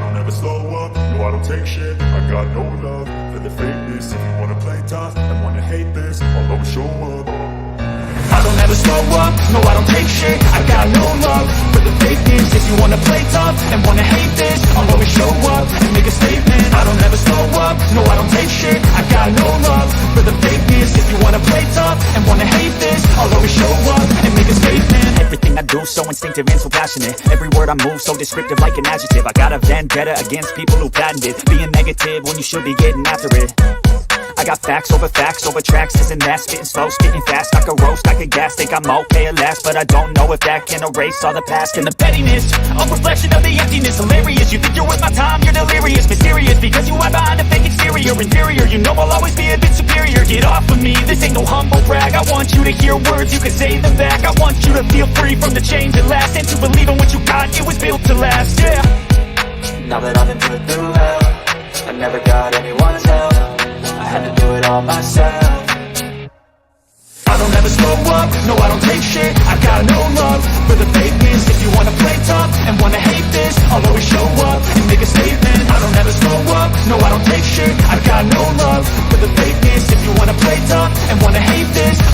don't ever slow up, no I don't take shit. I got no love for the fakeness. If you wanna play tough and wanna hate this, I'll always show up. I don't ever slow up, no I don't take shit. I got no love for the fakeness. If you wanna play tough and wanna hate this, I'll always show up and make a statement. I don't ever slow up, no I don't take shit. I got no love for the fakeness. If you wanna play tough and wanna hate this, I'll always show up and make a statement. Everything I do so instinctive and so passionate. Every word I move so descriptive like an adjective. I got a vendetta against people who patented being negative when you should be getting after it. I got facts over tracks, this and that. Spitting slow, spitting fast, I could roast, I could gas. Think I'm okay at last, but I don't know if that can erase all the past. And the pettiness, a reflection of the emptiness. Hilarious, you think you're worth my time, you're delirious. Mysterious, because you hide behind a fake exterior. Inferior, you know I'll always be a bit superior. Get off of me, this ain't no humble brag. I want you to hear words, you can say them back. I want you to feel free from the chains that last, and to believe in what you got, it was built to last, yeah. Now that I've been put through hell, I never got anyone's help. I had to do it all myself. I don't ever slow up, no I don't take shit. I got no love for the fakeness. If you wanna play tough and wanna hate this, I'll always show up and make a statement. I don't ever slow up, no I don't take shit. I got no love for the fakeness. If you wanna play tough and wanna hate this,